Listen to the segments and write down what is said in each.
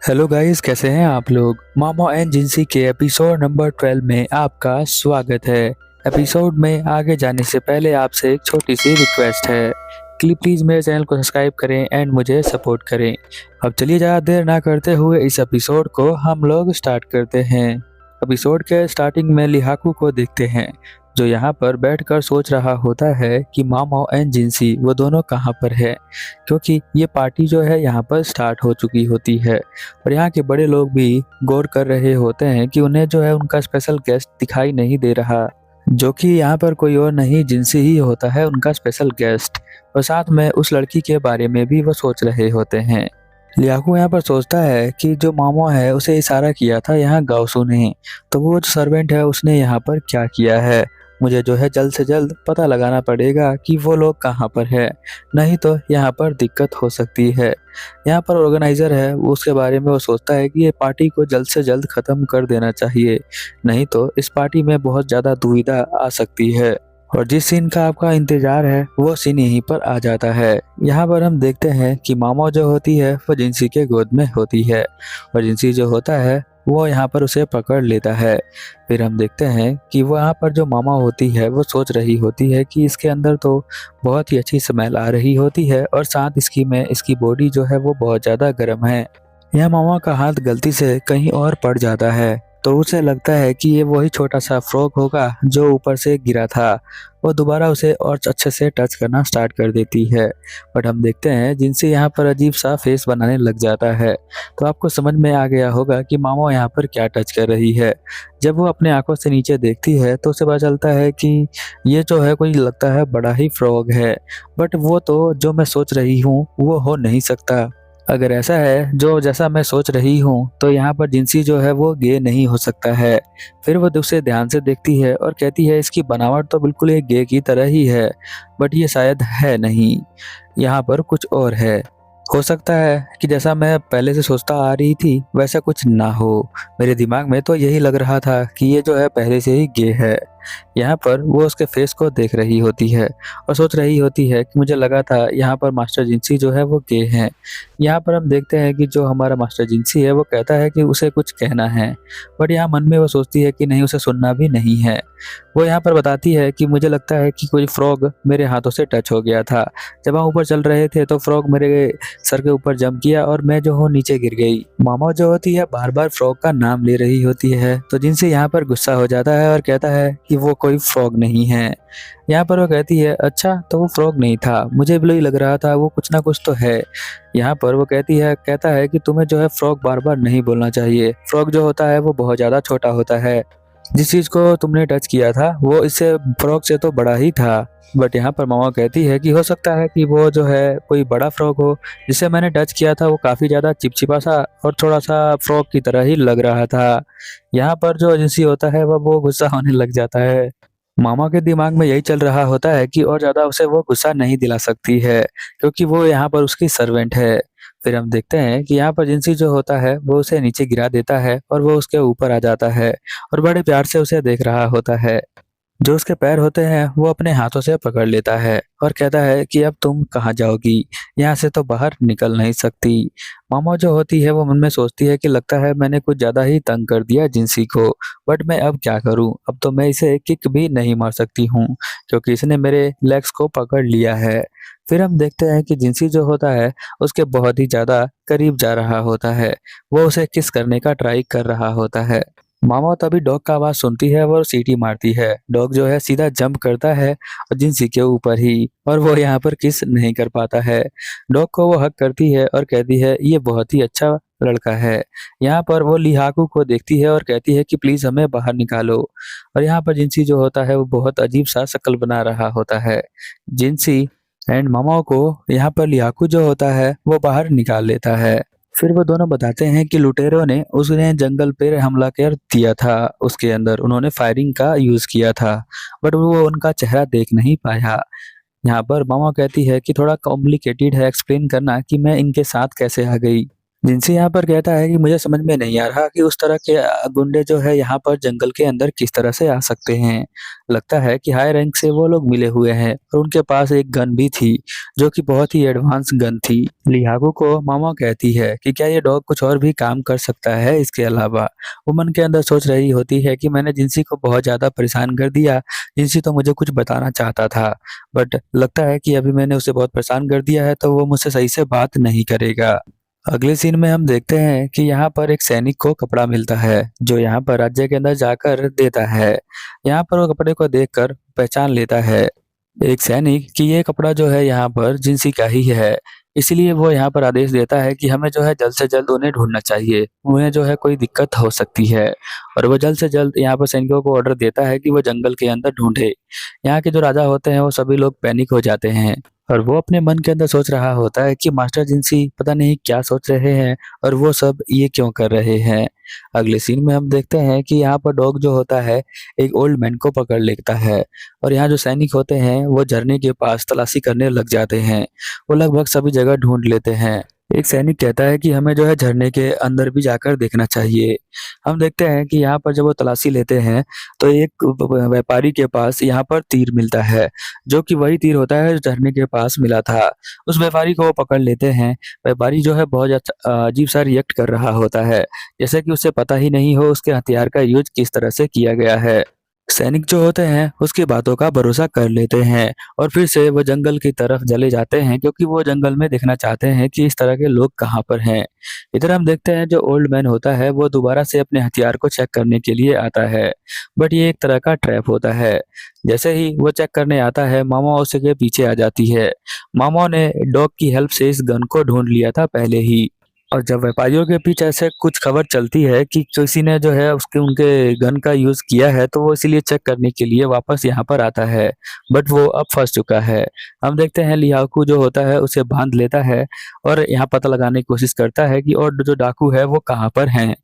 Hello guys, कैसे हैं आप लोग। मामा एंड जिंसी के एपिसोड नंबर 12 में आपका स्वागत है। एपिसोड में आगे जाने से पहले आपसे एक छोटी सी रिक्वेस्ट है कि प्लीज़ मेरे चैनल को सब्सक्राइब करें एंड मुझे सपोर्ट करें। अब चलिए ज़्यादा देर ना करते हुए इस एपिसोड को हम लोग स्टार्ट करते हैं। एपिसोड के स्टार्टिंग में लिहाकू को देखते हैं जो यहाँ पर बैठकर सोच रहा होता है कि मामा एंड जिंसी वो दोनों कहाँ पर है, क्योंकि ये पार्टी जो है यहाँ पर स्टार्ट हो चुकी होती है और यहाँ के बड़े लोग भी गौर कर रहे होते हैं कि उन्हें जो है उनका स्पेशल गेस्ट दिखाई नहीं दे रहा, जो कि यहाँ पर कोई और नहीं जिनसे ही होता है उनका स्पेशल गेस्ट। और साथ में उस लड़की के बारे में भी वो सोच रहे होते हैं। लियाकू यहाँ पर सोचता है कि जो मामा है उसे इशारा किया था यहाँ गाउसू ने, तो वो जो सर्वेंट है उसने यहाँ पर क्या किया है। मुझे जो है जल्द से जल्द पता लगाना पड़ेगा कि वो लोग कहाँ पर है, नहीं तो यहाँ पर दिक्कत हो सकती है। यहाँ पर ऑर्गेनाइजर है वो उसके बारे में वो सोचता है कि ये पार्टी को जल्द से जल्द ख़त्म कर देना चाहिए, नहीं तो इस पार्टी में बहुत ज़्यादा दुविधा आ सकती है। और जिस सीन का आपका इंतजार है वो सीन यहीं पर आ जाता है। यहाँ पर हम देखते हैं कि मामा जो होती है वो जिंसी के गोद में होती है और जिंसी जो होता है वो यहाँ पर उसे पकड़ लेता है। फिर हम देखते हैं कि वो यहाँ पर जो मामा होती है वो सोच रही होती है कि इसके अंदर तो बहुत ही अच्छी स्मेल आ रही होती है और साथ इसकी बॉडी जो है वो बहुत ज़्यादा गर्म है। यह मामा का हाथ गलती से कहीं और पड़ जाता है तो उसे लगता है कि ये वही छोटा सा फ्रॉग होगा जो ऊपर से गिरा था। वो दोबारा उसे और अच्छे से टच करना स्टार्ट कर देती है। बट हम देखते हैं जिनसे यहाँ पर अजीब सा फेस बनाने लग जाता है, तो आपको समझ में आ गया होगा कि मामा यहाँ पर क्या टच कर रही है। जब वो अपने आंखों से नीचे देखती है तो उसे पता चलता है कि ये जो है कोई लगता है बड़ा ही फ्रॉग है, बट वो तो जो मैं सोच रही हूँ वो हो नहीं सकता। अगर ऐसा है जो जैसा मैं सोच रही हूँ तो यहाँ पर जिंसी जो है वो गे नहीं हो सकता है। फिर वो उसे ध्यान से देखती है और कहती है इसकी बनावट तो बिल्कुल एक गे की तरह ही है, बट ये शायद है नहीं, यहाँ पर कुछ और है। हो सकता है कि जैसा मैं पहले से सोचता आ रही थी वैसा कुछ ना हो। मेरे दिमाग में तो यही लग रहा था कि ये जो है पहले से ही गे है। यहाँ पर वो उसके फेस को देख रही होती है और सोच रही होती है कि मुझे लगा था यहाँ पर मास्टर जिंसी जो है वो गे हैं। यहाँ पर हम देखते हैं कि जो हमारा मास्टर जिंसी है वो कहता है कि उसे कुछ कहना है, बट यहाँ मन में वो सोचती है कि नहीं, उसे सुनना भी नहीं है। वो यहाँ पर बताती है कि मुझे लगता है कि कोई फ्रॉग मेरे हाथों से टच हो गया था। जब हम ऊपर चल रहे थे तो फ्रॉग मेरे सर के ऊपर जंप किया और मैं जो हूँ नीचे गिर गई। मामा जो होती है बार बार फ्रॉग का नाम ले रही होती है, तो जिनसे यहाँ पर गुस्सा हो जाता है और कहता है कि वो कोई फ्रॉग नहीं है। यहाँ पर वो कहती है अच्छा तो वो फ्रॉग नहीं था, मुझे भी लग रहा था वो कुछ ना कुछ तो है। यहाँ पर वो कहता है कि तुम्हें जो है फ्रॉग बार बार नहीं बोलना चाहिए। फ्रॉग जो होता है वो बहुत ज़्यादा छोटा होता है। जिस चीज़ को तुमने टच किया था वो इससे फ्रॉग से तो बड़ा ही था। बट यहाँ पर मामा कहती है कि हो सकता है कि वो जो है कोई बड़ा फ्रॉग हो, जिसे मैंने टच किया था वो काफ़ी ज़्यादा चिपचिपा सा और थोड़ा सा फ्रॉग की तरह ही लग रहा था। यहाँ पर जो एजेंसी होता है वह वो गुस्सा होने लग जाता है। मामा के दिमाग में यही चल रहा होता है कि और ज़्यादा उसे वो गुस्सा नहीं दिला सकती है, क्योंकि वो यहाँ पर उसकी सर्वेंट है। फिर हम देखते हैं कि यहाँ पर जिंसी जो होता है वो उसे नीचे गिरा देता है और वो उसके ऊपर आ जाता है और बड़े प्यार से उसे देख रहा होता है। जो उसके पैर होते हैं वो अपने हाथों से पकड़ लेता है और कहता है कि अब तुम कहाँ जाओगी, यहाँ से तो बाहर निकल नहीं सकती। मामा जो होती है वो मन में सोचती है कि लगता है मैंने कुछ ज़्यादा ही तंग कर दिया जिंसी को, बट मैं अब क्या करूँ, अब तो मैं इसे किक भी नहीं मार सकती हूँ क्योंकि इसने मेरे लेग्स को पकड़ लिया है। फिर हम देखते हैं कि जिंसी जो होता है उसके बहुत ही ज़्यादा करीब जा रहा होता है, वो उसे किस करने का ट्राई कर रहा होता है। मामा तभी डॉग का आवाज सुनती है और सीटी मारती है। डॉग जो है सीधा जंप करता है और जिंसी के ऊपर ही, और वो यहाँ पर किस नहीं कर पाता है। डॉग को वो हक करती है और कहती है ये बहुत ही अच्छा लड़का है। यहाँ पर वो लिहाकू को देखती है और कहती है कि प्लीज हमें बाहर निकालो। और यहाँ पर जिंसी जो होता है वो बहुत अजीब सा शक्ल बना रहा होता है। जिंसी एंड मामा को यहाँ पर लिहाकू जो होता है वो बाहर निकाल लेता है। फिर वो दोनों बताते हैं कि लुटेरों ने उसने जंगल पर हमला कर दिया था, उसके अंदर उन्होंने फायरिंग का यूज किया था, बट वो उनका चेहरा देख नहीं पाया। यहाँ पर मामा कहती है कि थोड़ा कॉम्प्लिकेटेड है एक्सप्लेन करना कि मैं इनके साथ कैसे आ गई। जिनसे यहाँ पर कहता है कि मुझे समझ में नहीं आ रहा कि उस तरह के गुंडे जो है यहाँ पर जंगल के अंदर किस तरह से आ सकते हैं। लगता है कि हाई रैंक से वो लोग मिले हुए हैं और उनके पास एक गन भी थी जो कि बहुत ही एडवांस गन थी। लिहागो को मामा कहती है कि क्या ये डॉग कुछ और भी काम कर सकता है इसके अलावा। वो मन के अंदर सोच रही होती है कि मैंने जिंसी को बहुत ज़्यादा परेशान कर दिया। जिंसी तो मुझे कुछ बताना चाहता था, बट लगता है कि अभी मैंने उसे बहुत परेशान कर दिया है तो वो मुझसे सही से बात नहीं करेगा। अगले सीन में हम देखते हैं कि यहाँ पर एक सैनिक को कपड़ा मिलता है जो यहाँ पर राज्य के अंदर जाकर देता है। यहाँ पर वो कपड़े को देखकर पहचान लेता है एक सैनिक कि ये कपड़ा जो है यहाँ पर जिंसी का ही है। इसलिए वो यहाँ पर आदेश देता है कि हमें जो है जल्द से जल्द उन्हें ढूंढना चाहिए, उन्हें जो है कोई दिक्कत हो सकती है। और वो जल्द से जल्द यहाँ पर सैनिकों को ऑर्डर देता है कि वो जंगल के अंदर ढूंढे। यहाँ के जो राजा होते हैं वो सभी लोग पैनिक हो जाते हैं और वो अपने मन के अंदर सोच रहा होता है कि मास्टर जिंसी पता नहीं क्या सोच रहे हैं और वो सब ये क्यों कर रहे हैं। अगले सीन में हम देखते हैं कि यहाँ पर डॉग जो होता है एक ओल्ड मैन को पकड़ लेता है और यहाँ जो सैनिक होते हैं वो झरने के पास तलाशी करने लग जाते हैं। वो लगभग सभी जगह ढूंढ लेते हैं। एक सैनिक कहता है कि हमें जो है झरने के अंदर भी जाकर देखना चाहिए। हम देखते हैं कि यहाँ पर जब वो तलाशी लेते हैं तो एक व्यापारी के पास यहाँ पर तीर मिलता है जो कि वही तीर होता है जो झरने के पास मिला था। उस व्यापारी को वो पकड़ लेते हैं। व्यापारी जो है बहुत अजीब सा रिएक्ट कर रहा होता है, जैसे कि उसे पता ही नहीं हो उसके हथियार का यूज किस तरह से किया गया है। सैनिक जो होते हैं उसकी बातों का भरोसा कर लेते हैं और फिर से वो जंगल की तरफ चले जाते हैं क्योंकि वो जंगल में देखना चाहते हैं कि इस तरह के लोग कहाँ पर हैं। इधर हम देखते हैं जो ओल्ड मैन होता है वो दोबारा से अपने हथियार को चेक करने के लिए आता है, बट ये एक तरह का ट्रैप होता है। जैसे ही वो चेक करने आता है मामा उसके पीछे आ जाती है। मामा ने डॉग की हेल्प से इस गन को ढूंढ लिया था पहले ही। और जब व्यापारियों के पीछे से कुछ खबर चलती है कि किसी ने जो है उसके उनके गन का यूज किया है तो वो इसीलिए चेक करने के लिए वापस यहाँ पर आता है, बट वो अब फंस चुका है। हम देखते हैं लियाकू जो होता है उसे बांध लेता है और यहाँ पता लगाने की कोशिश करता है कि और जो डाकू है वो कहाँ पर हैं।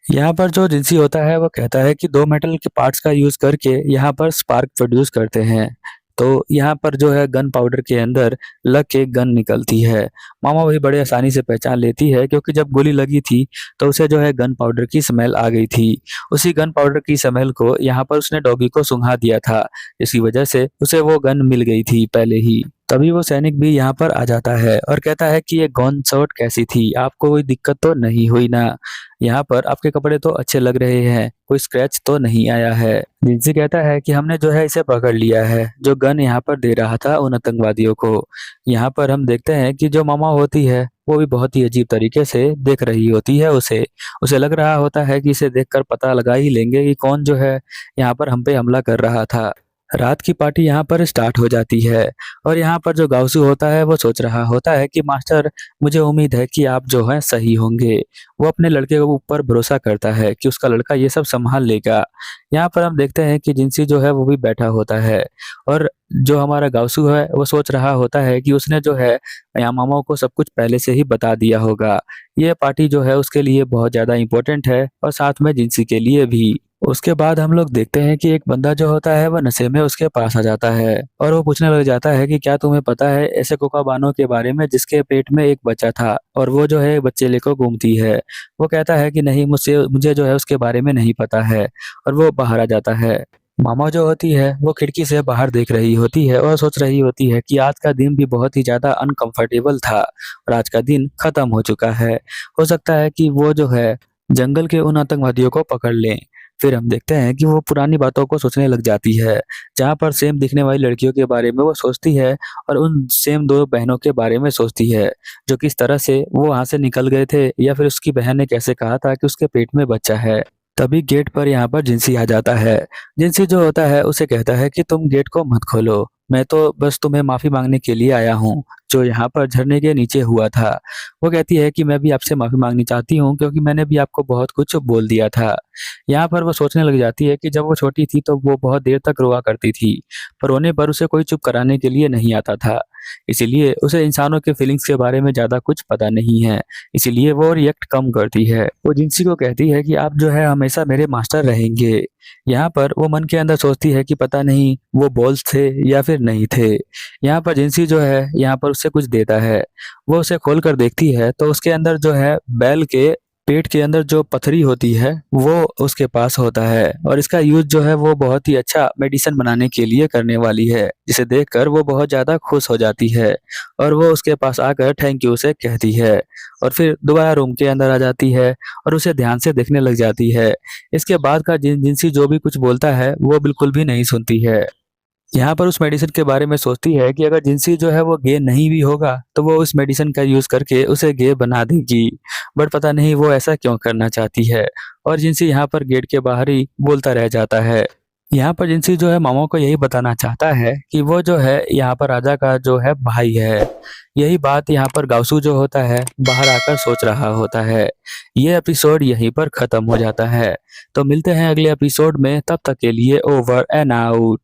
यहाँ पर जो जिंसी होता है वो कहता है कि दो मेटल के पार्ट्स का यूज करके यहाँ पर स्पार्क प्रोड्यूस करते हैं। तो यहाँ पर जो है गन पाउडर के अंदर लग के गन निकलती है। मामा भी बड़े आसानी से पहचान लेती है क्योंकि जब गोली लगी थी तो उसे जो है गन पाउडर की स्मेल आ गई थी। उसी गन पाउडर की स्मेल को यहाँ पर उसने डॉगी को सूंघा दिया था, इसी वजह से उसे वो गन मिल गई थी पहले ही। तभी वो सैनिक भी यहाँ पर आ जाता है और कहता है कि ये गन शॉट कैसी थी, आपको कोई दिक्कत तो नहीं हुई ना। यहाँ पर आपके कपड़े तो अच्छे लग रहे हैं, कोई स्क्रैच तो नहीं आया है। जिनसे कहता है कि हमने जो है इसे पकड़ लिया है जो गन यहाँ पर दे रहा था उन आतंकवादियों को। यहाँ पर हम देखते हैं कि जो मामा होती है वो भी बहुत ही अजीब तरीके से देख रही होती है उसे। उसे लग रहा होता है कि इसे देखकर पता लगा ही लेंगे कि कौन जो है यहाँ पर हम पे हमला कर रहा था। रात की पार्टी यहाँ पर स्टार्ट हो जाती है और यहाँ पर जो गाउसू होता है वो सोच रहा होता है कि मास्टर मुझे उम्मीद है कि आप जो है सही होंगे। वो अपने लड़के के ऊपर भरोसा करता है कि उसका लड़का ये सब संभाल लेगा। यहाँ पर हम देखते हैं कि जिंसी जो है वो भी बैठा होता है और जो हमारा गाउसू है वो सोच रहा होता है कि उसने जो है यहाँ मामाओं को सब कुछ पहले से ही बता दिया होगा। ये पार्टी जो है उसके लिए बहुत ज्यादा इंपॉर्टेंट है और साथ में जिंसी के लिए भी। उसके बाद हम लोग देखते हैं कि एक बंदा जो होता है वह नशे में उसके पास आ जाता है और वो पूछने लग जाता है कि क्या तुम्हें पता है ऐसे कोकाबानो के बारे में जिसके पेट में एक बच्चा था और वो जो है बच्चे लेकर घूमती है। वो कहता है कि नहीं, मुझसे मुझे जो है उसके बारे में नहीं पता है और वो बाहर आ जाता है। मामा जो होती है वो खिड़की से बाहर देख रही होती है और सोच रही होती है कि आज का दिन भी बहुत ही ज्यादा अनकंफर्टेबल था और आज का दिन खत्म हो चुका है। हो सकता है कि वो जो है जंगल के उन आतंकवादियों को पकड़ लें। फिर हम देखते हैं कि वो पुरानी बातों को सोचने लग जाती है, जहाँ पर सेम दिखने वाली लड़कियों के बारे में वो सोचती है और उन सेम दो बहनों के बारे में सोचती है जो किस तरह से वो वहां से निकल गए थे या फिर उसकी बहन ने कैसे कहा था कि उसके पेट में बच्चा है। तभी गेट पर यहाँ पर जिंसी आ जाता है। जिंसी जो होता है उसे कहता है कि तुम गेट को मत खोलो, मैं तो बस तुम्हें माफी मांगने के लिए आया हूँ जो यहाँ पर झरने के नीचे हुआ था। वो कहती है कि मैं भी आपसे माफी मांगनी चाहती हूँ क्योंकि मैंने भी आपको बहुत कुछ बोल दिया था। यहाँ पर वो सोचने लग जाती है कि जब वो छोटी थी तो वो बहुत देर तक रोआ करती थी पर रोने पर उसे कोई चुप कराने के लिए नहीं आता था। इसीलिए उसे इंसानों के फीलिंग्स के बारे में ज्यादा कुछ पता नहीं है, इसीलिए वो रिएक्ट कम करती है। वो जिंसी को कहती है कि आप जो है हमेशा मेरे मास्टर रहेंगे। यहाँ पर वो मन के अंदर सोचती है कि पता नहीं वो बॉल्स थे या फिर नहीं थे। यहाँ पर जिंसी जो है यहाँ पर उससे कुछ देता है। वो उसे खोल कर देखती है तो उसके अंदर जो है बैल के पेट के अंदर जो पथरी होती है वो उसके पास होता है, और इसका यूज जो है वो बहुत ही अच्छा मेडिसिन बनाने के लिए करने वाली है, जिसे देखकर वो बहुत ज्यादा खुश हो जाती है और वो उसके पास आकर थैंक यू से कहती है और फिर दोबारा रूम के अंदर आ जाती है और उसे ध्यान से देखने लग जाती है। इसके बाद का जिंसी जो भी कुछ बोलता है वो बिल्कुल भी नहीं सुनती है। यहाँ पर उस मेडिसिन के बारे में सोचती है कि अगर जिंसी जो है वो गे नहीं भी होगा तो वो उस मेडिसिन का यूज करके उसे गे बना देगी। बट पता नहीं वो ऐसा क्यों करना चाहती है, और जिंसी यहाँ पर गेट के बाहर ही बोलता रह जाता है। यहाँ पर जिंसी जो है मामा को यही बताना चाहता है कि वो जो है यहाँ पर राजा का जो है भाई है। यही बात यहाँ पर गाउसू जो होता है बाहर आकर सोच रहा होता है। ये एपिसोड यहीं पर खत्म हो जाता है। तो मिलते हैं अगले एपिसोड में, तब तक के लिए ओवर एंड आउट।